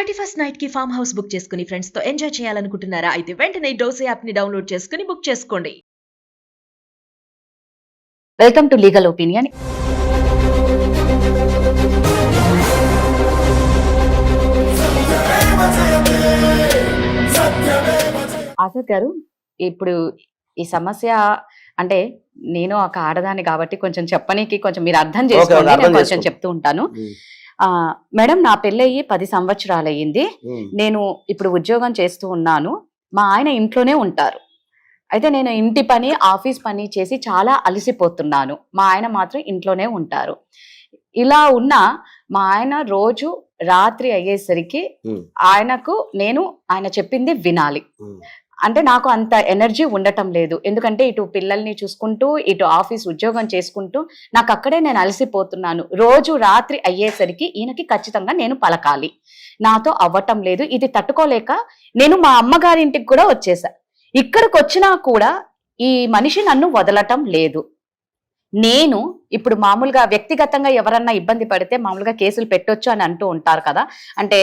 31st night కి farm house book చేసుకుని friends తో ఎంజాయ్ చేయాలనుకుంటున్నారా? అయితే వెంటనే డోసే యాప్ ని డౌన్లోడ్ చేసుకుని బుక్ చేసుకోండి. Welcome to legal opinion. Azad గారు, ఇప్పుడు ఈ సమస్య అంటే నేను ఒక ఆడదాన్ని కాబట్టి కొంచెం చెప్పనీకి కొంచెం మీరు అర్థం చేసుకోండి, నేను కొంచెం చెప్తూ ఉంటాను. మేడం, నా పెళ్ళయి 10 సంవత్సరాలు అయ్యింది. నేను ఇప్పుడు ఉద్యోగం చేస్తూ ఉన్నాను. మా ఆయన ఇంట్లోనే ఉంటారు. అయితే నేను ఇంటి పని, ఆఫీస్ పని చేసి చాలా అలసిపోతున్నాను. మా ఆయన మాత్రం ఇంట్లోనే ఉంటారు. ఇలా ఉన్న మా ఆయన రోజు రాత్రి అయ్యేసరికి ఆయన చెప్పింది వినాలి. అంటే నాకు అంత ఎనర్జీ ఉండటం లేదు. ఎందుకంటే ఇటు పిల్లల్ని చూసుకుంటూ ఇటు ఆఫీస్ ఉద్యోగం చేసుకుంటూ నాకు అక్కడే నేను అలసిపోతున్నాను. రోజు రాత్రి అయ్యేసరికి ఈయనకి ఖచ్చితంగా నేను పలకాలి. నాతో అవ్వటం లేదు. ఇది తట్టుకోలేక నేను మా అమ్మగారింటికి కూడా వచ్చేసా. ఇక్కడికి వచ్చినా కూడా ఈ మనిషి నన్ను వదలటం లేదు. నేను ఇప్పుడు మామూలుగా వ్యక్తిగతంగా ఎవరన్నా ఇబ్బంది పడితే మామూలుగా కేసులు పెట్టొచ్చు అని అంటూ ఉంటారు కదా. అంటే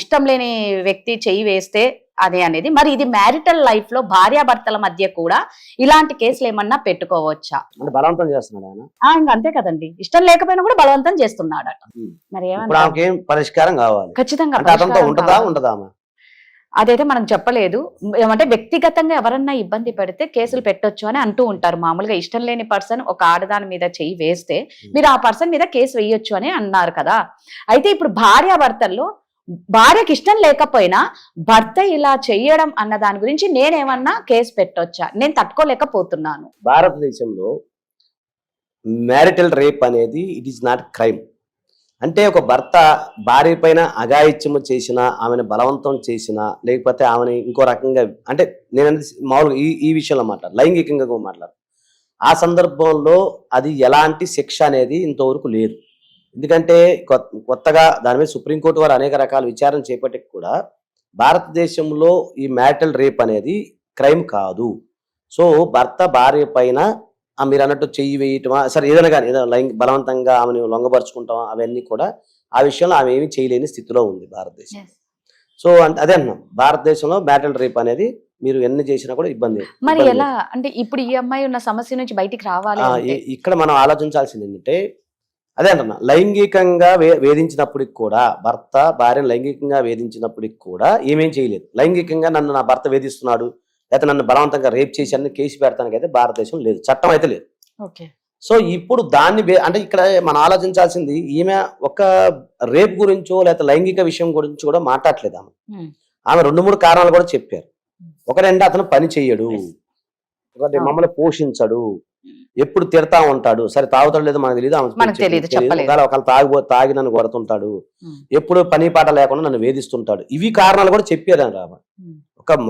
ఇష్టం లేని వ్యక్తి చెయ్యి వేస్తే అదే అనేది. మరి ఇది మ్యారిటల్ లైఫ్ లో భార్యాభర్తల మధ్య కూడా ఇలాంటి కేసులు ఏమన్నా పెట్టుకోవచ్చా? బలవంతం చేస్తున్నాడు ఇంకా అంతే కదండి, ఇష్టం లేకపోయినా కూడా బలవంతం చేస్తున్నాడట. మరి పరిష్కారం కావాలి ఖచ్చితంగా. ఉంటదా? అదైతే మనం చెప్పలేదు. ఏమంటే వ్యక్తిగతంగా ఎవరన్నా ఇబ్బంది పడితే కేసులు పెట్టొచ్చు అని అంటూ ఉంటారు. మామూలుగా ఇష్టం లేని పర్సన్ ఒక ఆడదాని మీద చెయ్యి వేస్తే మీరు ఆ పర్సన్ మీద కేసు వేయొచ్చు అని అన్నారు కదా. అయితే ఇప్పుడు భార్యాభర్తల్లో భార్యకి ఇష్టం లేకపోయినా భర్త ఇలా చెయ్యడం అన్న దాని గురించి నేనేమన్నా కేసు పెట్టొచ్చా? నేను తట్టుకోలేకపోతున్నాను. భారతదేశంలో మ్యారిటల్ రేప్ అనేది ఇట్ ఈస్ నాట్ క్రైమ్. అంటే ఒక భర్త భార్య పైన అఘాయిత్యము చేసినా, ఆమెను బలవంతం చేసినా, లేకపోతే ఆమెను ఇంకో రకంగా, అంటే నేను మామూలుగా ఈ విషయంలో లైంగికంగా మాట్లాడు, ఆ సందర్భంలో అది ఎలాంటి శిక్ష అనేది ఇంతవరకు లేదు. ఎందుకంటే కొత్తగా దాని మీద సుప్రీంకోర్టు వారు అనేక రకాల విచారణ చేపట్టి కూడా భారతదేశంలో ఈ మ్యారిటల్ రేప్ అనేది క్రైమ్ కాదు. సో భర్త భార్య పైన మీరు అన్నట్టు చెయ్యి వేయటమా, సరే ఏదైనా కానీ బలవంతంగా ఆమెను లొంగపరుచుకుంటామా, అవన్నీ కూడా ఆ విషయంలో ఆమె ఏమీ చేయలేని స్థితిలో ఉంది భారతదేశం. సో అదే అన్నాం, భారతదేశంలో మ్యారిటల్ రేప్ అనేది మీరు ఎన్ని చేసినా కూడా ఇబ్బంది. మరి ఎలా అంటే ఇప్పుడు ఈ అమ్మాయి ఉన్న సమస్య నుంచి బయటికి రావాలి. ఇక్కడ మనం ఆలోచించాల్సింది ఏంటంటే, అదే అంటున్నా, లైంగికంగా వేధించినప్పటికి కూడా, భర్త భార్యను లైంగికంగా వేధించినప్పటికి కూడా ఏమేం చేయలేదు. లైంగికంగా నన్ను నా భర్త వేధిస్తున్నాడు, లేకపోతే నన్ను బలవంతంగా రేప్ చేశాను కేసు పెడతానికి అయితే భారతదేశం లేదు, చట్టం అయితే లేదు. సో ఇప్పుడు దాన్ని అంటే ఇక్కడ మనం ఆలోచించాల్సింది, ఈమె ఒక రేప్ గురించో లేకపోతే లైంగిక విషయం గురించి కూడా మాట్లాడలేదు. ఆమె 2-3 కారణాలు కూడా చెప్పారు. ఒకటంటే అతను పని చెయ్యడు, ఒకటి మమ్మల్ని పోషించడు, ఎప్పుడు తిడతా ఉంటాడు. సరే తాగుతాడు లేదో మనకు తెలియదు, ఒకవేళ తాగి నన్ను కొడుతుంటాడు, ఎప్పుడు పని పాట లేకుండా నన్ను వేధిస్తుంటాడు. ఇవి కారణాలు కూడా చెప్పారు.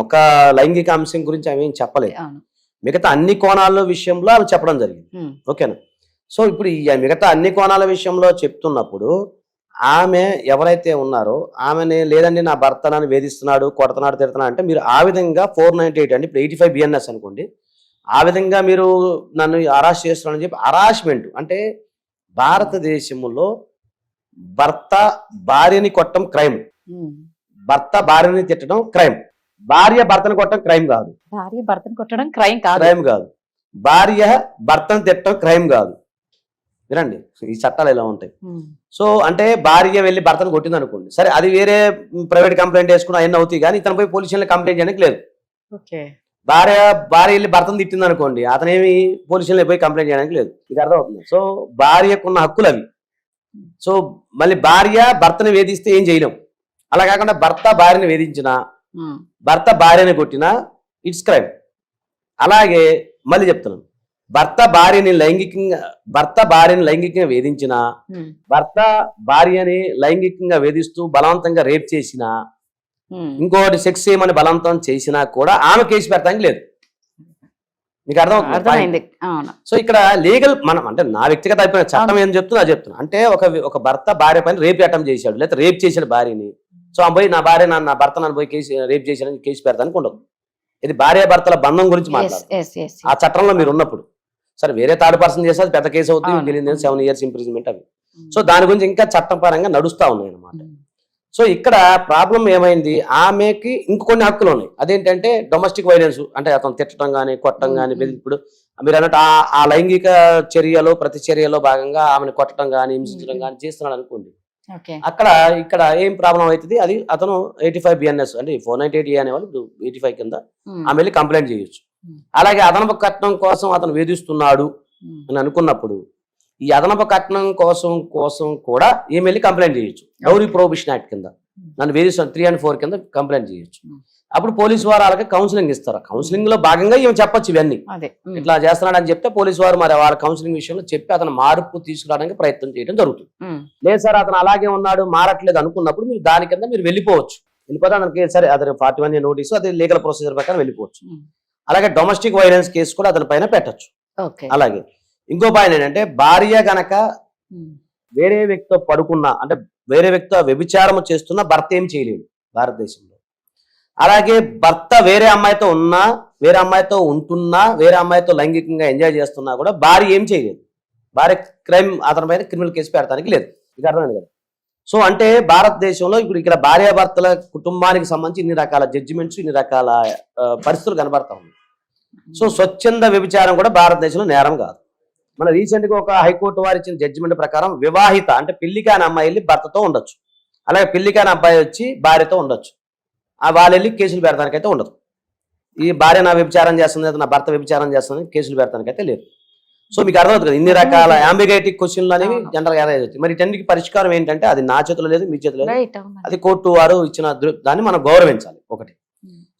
ఒక లైంగిక అంశం గురించి ఆమె ఏం చెప్పలేదు. మిగతా అన్ని కోణాల విషయంలో ఆమె చెప్పడం జరిగింది. ఓకేనా? సో ఇప్పుడు ఈ మిగతా అన్ని కోణాల విషయంలో చెప్తున్నప్పుడు ఆమె ఎవరైతే ఉన్నారో ఆమెని, లేదండి నా భర్త నన్ను వేధిస్తున్నాడు, కొడుతున్నాడు, తిడుతున్నాడు అంటే మీరు ఆ విధంగా 498 అంటే ఇప్పుడు 85 BNS అనుకోండి, ఆ విధంగా మీరు నన్ను అరెస్ట్ చేస్తున్నాడని చెప్పి హరాస్మెంట్ అంటే భారతదేశంలో భర్త భార్యని కొట్టడం క్రైమ్, భర్త భార్యని తిట్టడం క్రైమ్, భార్య భర్తను కొట్టడం క్రైమ్ కాదు. భార్య భర్తను కొట్టడం క్రైమ్ కాదు. భార్య భర్తను తిట్టడం క్రైమ్ కాదు. వినండి, ఈ చట్టాలు ఎలా ఉంటాయి. సో అంటే భార్య వెళ్ళి భర్తను కొట్టింది అనుకోండి, సరే అది వేరే ప్రైవేట్ కంప్లైంట్ వేసుకుని అవన్నీ అవుతాయి, కానీ ఇతను పోయి పోలీస్ స్టేషన్లో కంప్లైంట్ చేయడానికి లేదు. భార్య వెళ్ళి భర్తను తిట్టింది అనుకోండి, అతనేమి పోలీస్ స్టేషన్లో పోయి కంప్లైంట్ చేయడానికి లేదు. ఇది అర్థమవుతుంది. సో భార్యకున్న హక్కులు అవి. సో మళ్ళీ భార్య భర్తను వేధిస్తే ఏం చేయలేం. అలా కాకుండా భర్త భార్యను వేధించినా, భర్త భార్యని కొట్టినా ఇట్స్ క్రైమ్. అలాగే మళ్ళీ చెప్తున్నాను, భర్త భార్యని లైంగికంగా వేధించినా, భర్త భార్యని లైంగికంగా వేధిస్తూ బలవంతంగా రేప్ చేసినా, ఇంకోటి సెక్స్ చేయమని బలవంతం చేసినా కూడా ఆమె కేసు పెడతానికి లేదు. మీకు అర్థమవుతుంది? సో ఇక్కడ లీగల్ మనం అంటే నా వ్యక్తిగత అభిప్రాయం, చట్టం ఏం చెప్తున్నా చెప్తున్నా. అంటే ఒక భర్త భార్య పైన రేప్ అటెంప్ట్ చేశాడు, లేకపోతే రేప్ చేశాడు భార్యని, సో పోయి నా భార్య నా భర్త నన్ను పోయి రేప్ చేశాడని కేసు పెడతానికి ఉండదు. ఇది భార్యాభర్తల బంధం గురించి మాట్లాడాలి. ఆ చట్టంలో మీరు ఉన్నప్పుడు సరే వేరే థర్డ్ పర్సన్ చేస్తే అది పెద్ద కేసు అవుతుంది, 7 years ఇంప్రిజన్మెంట్ అవి. సో దాని గురించి ఇంకా చట్టపరంగా నడుస్తా ఉన్నాయి అన్నమాట. సో ఇక్కడ ప్రాబ్లం ఏమైంది, ఆమెకి ఇంకొన్ని హక్కులు ఉన్నాయి. అదేంటంటే డొమెస్టిక్ వైలెన్స్, అంటే అతను తిట్టడం కానీ కొట్టడం కానీ. ఇప్పుడు మీరు అన్నట్టు ఆ లైంగిక చర్యలో ప్రతి చర్యలో భాగంగా ఆమెను కొట్టడం కానీ హింసించడం కానీ చేస్తున్నాడు అనుకోండి, ఇక్కడ ఏం ప్రాబ్లం అవుతుంది, అది అతను 85 BNS అంటే 498A అనేవాళ్ళు ఇప్పుడు 85 కింద ఆమె వెళ్ళి కంప్లైంట్ చేయొచ్చు. అలాగే అదనపు కట్నం కోసం అతను వేధిస్తున్నాడు అని అనుకున్నప్పుడు ఈ అదనపు కట్నం కోసం కూడా ఈమె వెళ్ళి కంప్లైంట్ చేయొచ్చు. డౌరీ ప్రొహిబిషన్ యాక్ట్ కింద నన్ను వేధిస్తున్నాడు 3 and 4 కింద కంప్లైంట్ చేయొచ్చు. అప్పుడు పోలీసు వారు అలాగే కౌన్సిలింగ్ ఇస్తారు. కౌన్సిలింగ్ లో భాగంగా ఈమె చెప్పొచ్చు ఇవన్నీ, ఇట్లా చేస్తున్నాడు అని చెప్తే పోలీసు వారు మరి వాళ్ళ కౌన్సిలింగ్ విషయంలో చెప్పి అతను మార్పు తీసుకురావడానికి ప్రయత్నం చేయడం జరుగుతుంది. లేదు సార్ అతను అలాగే ఉన్నాడు మారట్లేదు అనుకున్నప్పుడు మీరు దాని కింద మీరు వెళ్ళిపోవచ్చు. వెళ్ళిపోతే అతనికి సరే అతను 41A నోటీసు, అది లీగల్ ప్రొసీజర్ ప్రకారం వెళ్ళిపోవచ్చు. అలాగే డొమెస్టిక్ వైలెన్స్ కేసు కూడా అతని పైన పెట్టచ్చు. అలాగే ఇంకో పాయింట్ ఏంటంటే భార్య గనక వేరే వ్యక్తితో పడుకున్నా, అంటే వేరే వ్యక్తితో వ్యభిచారం చేస్తున్నా భర్త ఏం చేయలేడు భారతదేశంలో. అలాగే భర్త వేరే అమ్మాయితో ఉన్నా, వేరే అమ్మాయితో ఉంటున్నా, వేరే అమ్మాయితో లైంగికంగా ఎంజాయ్ చేస్తున్నా కూడా భార్య ఏం చేయలేదు. భార్య క్రైమ్ అతని పైన క్రిమినల్ కేసు పెడతానికి లేదు. ఇది అర్థమైంది కదా. సో అంటే భారతదేశంలో ఇప్పుడు ఇక్కడ భార్యాభర్తల కుటుంబానికి సంబంధించి ఇన్ని రకాల జడ్జిమెంట్స్, ఇన్ని రకాల పరిస్థితులు కనబడతా ఉన్నాయి. సో స్వచ్ఛంద వ్యభిచారం కూడా భారతదేశంలో నేరం కాదు. మన రీసెంట్ గా ఒక హైకోర్టు వారు ఇచ్చిన జడ్జిమెంట్ ప్రకారం వివాహిత అంటే పెళ్లి కాని అమ్మాయి వెళ్ళి భర్తతో ఉండొచ్చు, అలాగే పెళ్లి కాని అబ్బాయి వచ్చి భార్యతో ఉండొచ్చు. వాళ్ళు వెళ్ళి కేసులు పెడతానికైతే ఉండదు. ఈ భార్య నా వ్యభిచారం చేస్తుంది, నా భర్త వ్యభిచారం చేస్తుంది, కేసులు పెడతానికైతే లేదు. సో మీకు అర్థమవుతుంది కదా, ఇన్ని రకాల అంబిగైటిక్ క్వశ్చన్లు అనేవి జనరల్ గా అవుతాయి. మరి ఇటన్నిటికి పరిష్కారం ఏంటంటే అది నా చేతిలో లేదు, మీ చేతిలో లేదు, అది కోర్టు వారు ఇచ్చిన దాన్ని మనం గౌరవించాలి ఒకటి.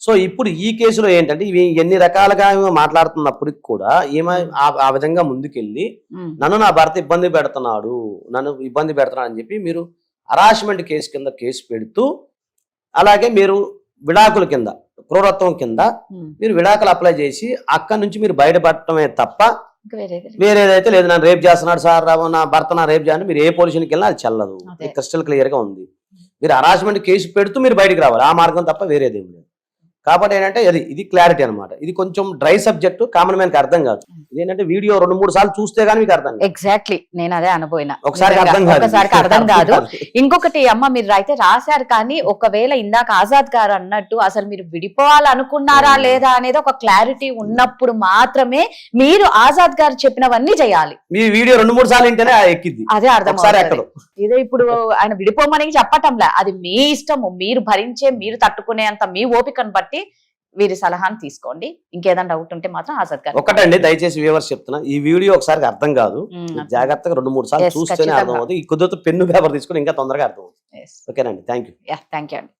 సో ఇప్పుడు ఈ కేసులో ఏంటంటే ఇవి ఎన్ని రకాలుగా మాట్లాడుతున్నప్పటికి కూడా ఏమై ఆ విధంగా ముందుకెళ్ళి నన్ను నా భర్త ఇబ్బంది పెడుతున్నాడు అని చెప్పి మీరు హరాస్మెంట్ కేసు కింద కేసు పెడుతూ, అలాగే మీరు విడాకుల కింద క్రూరత్వం కింద మీరు విడాకులు అప్లై చేసి అక్కడి నుంచి మీరు బయటపడటమే తప్ప వేరేదైతే లేదు. నన్ను రేప్ చేస్తున్నాడు సార్, నా భర్త నా రేప్ చేయాలని మీరు ఏ పొజిషన్కి వెళ్ళినా అది చెల్లదు. క్రిస్టల్ క్లియర్ గా ఉంది. మీరు హరాస్మెంట్ కేసు పెడుతూ మీరు బయటకు రావాలి, ఆ మార్గం తప్ప వేరేదేం లేదు. కాబట్టి ఏంటంటే ఇది క్లారిటీ అనమాట. ఇది కొంచెం డ్రై సబ్జెక్ట్, కామన్ మ్యాన్ కి అర్థం కాదు. ఇదేంటంటే వీడియో 2-3 సార్లు చూస్తే గానీ మీకు అర్థం కాదు. ఎగ్జాక్ట్లీ నేను అదే అనుభోయినా, ఒకసారికి అర్థం కాదు. ఇంకొకటి అమ్మ మీరు అయితే రాశారు, కానీ ఒకవేళ ఇందాక ఆజాద్ గారు అన్నట్టు అసలు మీరు విడిపోవాలనుకున్నారా లేదా అనేది ఒక క్లారిటీ ఉన్నప్పుడు మాత్రమే మీరు ఆజాద్ గారు చెప్పినవన్నీ చేయాలి. మీ వీడియో 2-3 సార్లు వింటేనే ఎక్కింది, అదే అర్థం. ఇదే ఇప్పుడు ఆయన విడిపోమని చెప్పటంలే, అది మీ ఇష్టము, మీరు భరించే మీరు తట్టుకునేంత మీ ఓపికను బట్టి వీరి సలహాను తీసుకోండి. ఇంకేదైనా డౌట్ ఉంటే మాత్రం ఆజాద్ గారు ఒకటండి, దయచేసి వ్యూవర్స్ చెప్తున్నా, ఈ వీడియో ఒకసారి అర్థం కాదు, జాగ్రత్తగా 2-3 సార్లు చూస్తేనే అర్థం అవుతుంది. ఈ కుదిరితే పెన్ను పేపర్ తీసుకుని ఇంకా తొందరగా అర్థం అవుతుంది. ఓకేనండి, థ్యాంక్ యూ. థ్యాంక్ యూ అండి.